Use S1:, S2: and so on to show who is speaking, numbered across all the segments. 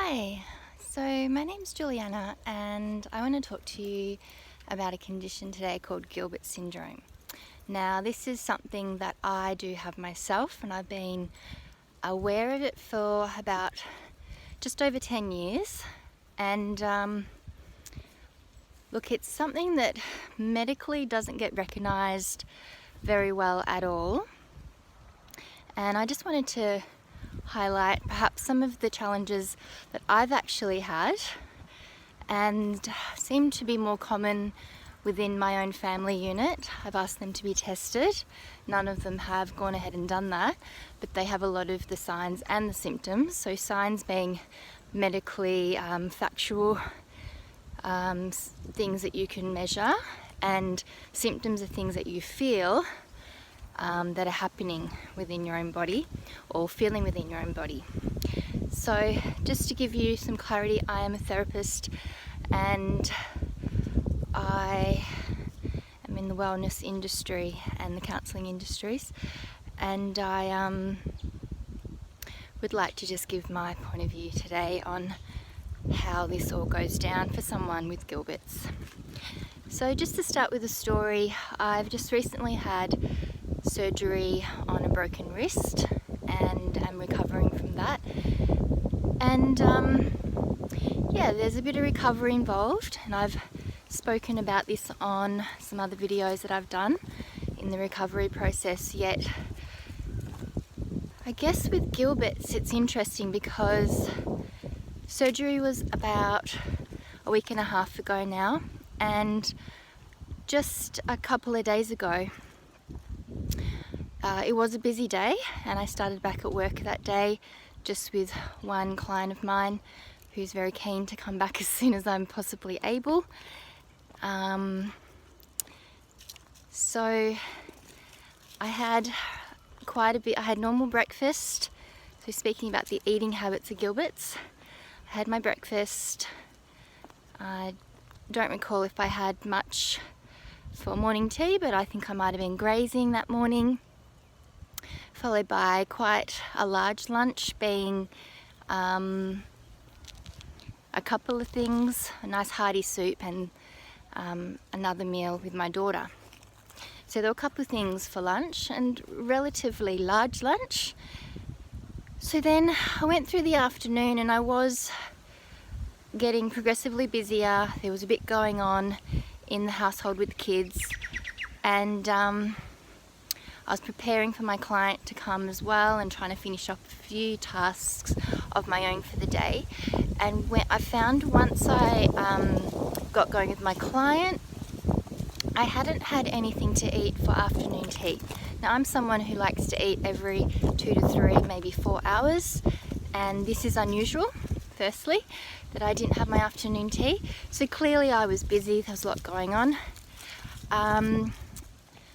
S1: Hi, so my name's Juliana and I want to talk to you about a condition today called Gilbert syndrome. Now this is something that I do have myself and I've been aware of it for about just over 10 years and look, it's something that medically doesn't get recognised very well at all, and I just wanted to highlight perhaps some of the challenges that I've actually had and seem to be more common within my own family unit. I've asked them to be tested. None of them have gone ahead and done that, but they have a lot of the signs and the symptoms. So signs being medically factual things that you can measure, and symptoms are things that you feel that are happening within your own body or feeling within your own body. So just to give you some clarity, I am a therapist and I am in the wellness industry and the counselling industries, and I would like to just give my point of view today on how this all goes down for someone with Gilbert's. So just to start with a story, I've just recently had surgery on a broken wrist and I'm recovering from that, and yeah, there's a bit of recovery involved, and I've spoken about this on some other videos that I've done in the recovery process. Yet I guess with Gilbert's it's interesting because surgery was about a week and a half ago now, and just a couple of days ago it was a busy day and I started back at work that day just with one client of mine who's very keen to come back as soon as I'm possibly able. So I had quite a bit. I had normal breakfast. So speaking about the eating habits of Gilbert's, I had my breakfast. I don't recall if I had much for morning tea, but I think I might have been grazing that morning, followed by quite a large lunch, being a couple of things, a nice hearty soup and another meal with my daughter. So there were a couple of things for lunch and relatively large lunch. So then I went through the afternoon and I was getting progressively busier. There was a bit going on in the household with the kids, and I was preparing for my client to come as well and trying to finish up a few tasks of my own for the day. And when I found once I got going with my client, I hadn't had anything to eat for afternoon tea. Now I'm someone who likes to eat every 2 to 3, maybe 4 hours, and this is unusual, firstly, that I didn't have my afternoon tea. So clearly I was busy, there was a lot going on.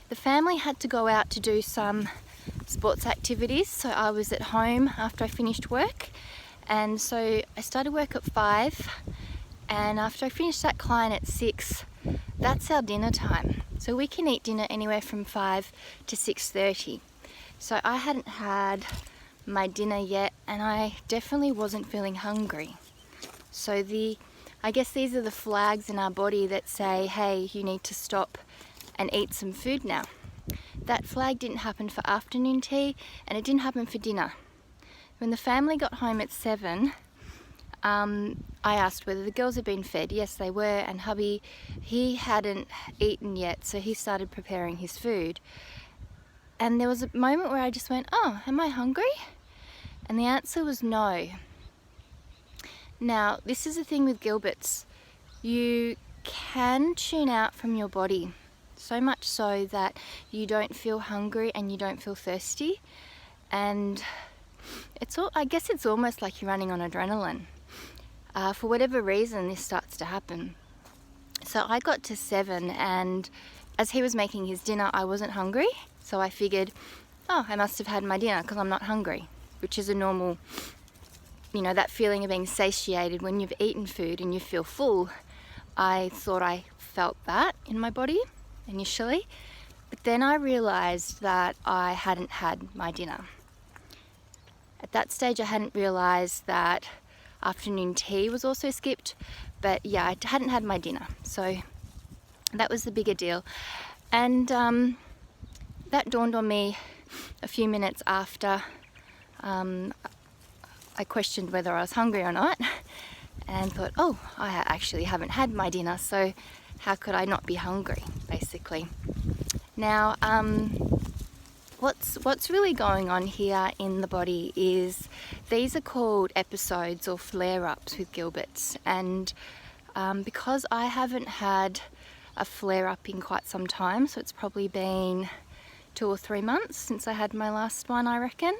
S1: The family had to go out to do some sports activities, so I was at home after I finished work, and so I started work at 5, and after I finished that client at 6, that's our dinner time. So we can eat dinner anywhere from 5 to 6:30. So I hadn't had my dinner yet and I definitely wasn't feeling hungry. So I guess these are the flags in our body that say, hey, you need to stop and eat some food now. That flag didn't happen for afternoon tea and it didn't happen for dinner. When the family got home at 7, I asked whether the girls had been fed. Yes, they were, and hubby, he hadn't eaten yet, so he started preparing his food. And there was a moment where I just went, oh, am I hungry? And the answer was no. Now, this is the thing with Gilbert's. You can tune out from your body, so much so that you don't feel hungry and you don't feel thirsty. And I guess it's almost like you're running on adrenaline. For whatever reason, this starts to happen. So I got to 7, and as he was making his dinner, I wasn't hungry. So I figured, oh, I must have had my dinner because I'm not hungry, which is a normal, that feeling of being satiated when you've eaten food and you feel full. I thought I felt that in my body initially, but then I realized that I hadn't had my dinner. At that stage, I hadn't realized that Afternoon tea was also skipped, but yeah, I hadn't had my dinner, so that was the bigger deal. And that dawned on me a few minutes after I questioned whether I was hungry or not, and thought, oh, I actually haven't had my dinner, so how could I not be hungry, basically. Now, what's really going on here in the body is these are called episodes or flare-ups with Gilbert's, and because I haven't had a flare-up in quite some time, so it's probably been 2 or 3 months since I had my last one, I reckon.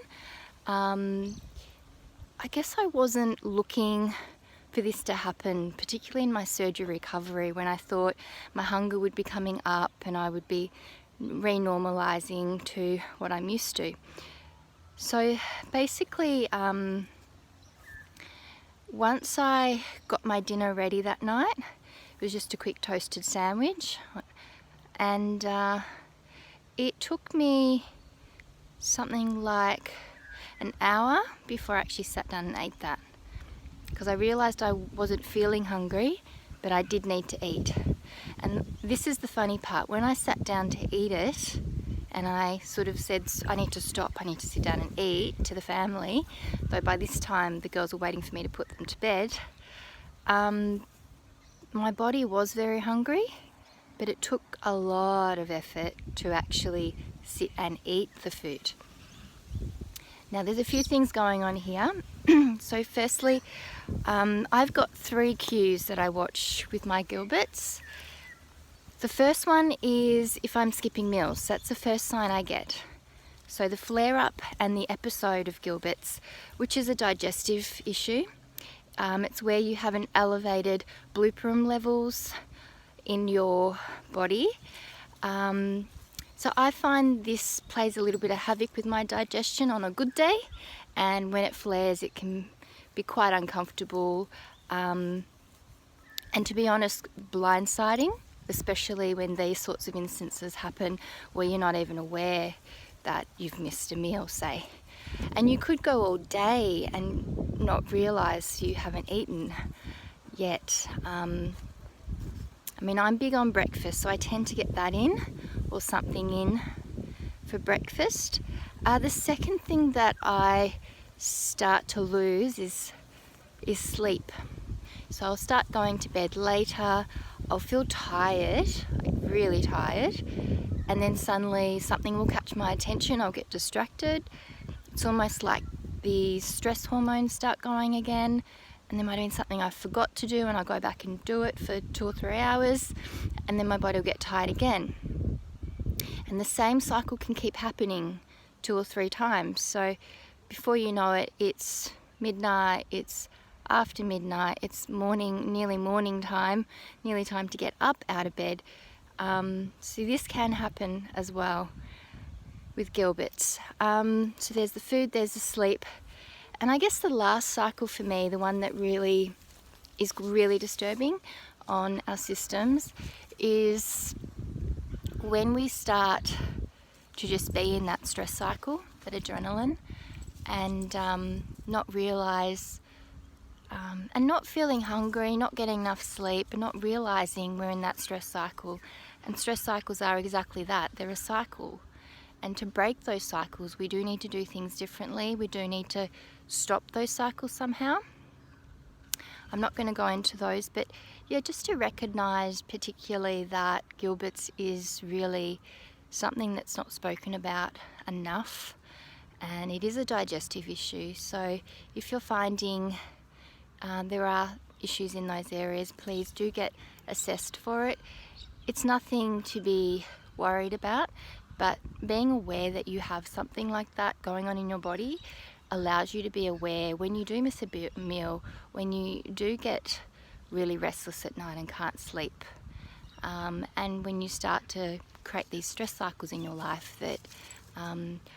S1: I guess I wasn't looking for this to happen, particularly in my surgery recovery, when I thought my hunger would be coming up and I would be renormalizing to what I'm used to. So basically, once I got my dinner ready that night, it was just a quick toasted sandwich, and it took me something like an hour before I actually sat down and ate that, because I realized I wasn't feeling hungry, but I did need to eat. And this is the funny part. When I sat down to eat it, and I sort of said, I need to stop, I need to sit down and eat to the family, though by this time the girls were waiting for me to put them to bed, my body was very hungry, but it took a lot of effort to actually sit and eat the food. Now there's a few things going on here. So firstly, I've got 3 cues that I watch with my Gilberts. The first one is if I'm skipping meals. That's the first sign I get. So the flare-up and the episode of Gilbert's, which is a digestive issue. It's where you have an elevated blooperum levels in your body. So I find this plays a little bit of havoc with my digestion on a good day, and when it flares it can be quite uncomfortable, and to be honest, blindsiding, especially when these sorts of instances happen where you're not even aware that you've missed a meal, say. And you could go all day and not realise you haven't eaten yet. I mean, I'm big on breakfast, so I tend to get that in, or something in for breakfast. The second thing that I start to lose is sleep. So I'll start going to bed later, I'll feel tired, like really tired, and then suddenly something will catch my attention, I'll get distracted. It's almost like the stress hormones start going again, and there might have been something I forgot to do and I'll go back and do it for 2 or 3 hours, and then my body will get tired again. And the same cycle can keep happening 2 or 3 times. So before you know it, it's midnight, it's after midnight, it's morning, nearly morning time, nearly time to get up out of bed. So this can happen as well with Gilbert's. So there's the food, there's the sleep. And I guess the last cycle for me, the one that really is really disturbing on our systems, is when we start to just be in that stress cycle, that adrenaline, and not realise, and not feeling hungry, not getting enough sleep, and not realising we're in that stress cycle. And stress cycles are exactly that, they're a cycle. And to break those cycles, we do need to do things differently. We do need to stop those cycles somehow. I'm not going to go into those, but yeah, just to recognise particularly that Gilbert's is really something that's not spoken about enough, and it is a digestive issue. So if you're finding there are issues in those areas, please do get assessed for it. It's nothing to be worried about, but being aware that you have something like that going on in your body allows you to be aware when you do miss a meal, when you do get really restless at night and can't sleep, and when you start to create these stress cycles in your life that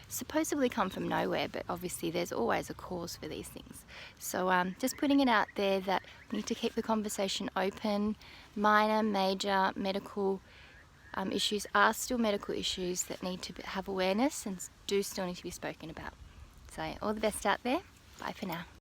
S1: supposedly come from nowhere, but obviously there's always a cause for these things. So just putting it out there that we need to keep the conversation open. Minor, major medical issues are still medical issues that need to have awareness and do still need to be spoken about. So all the best out there. Bye for now.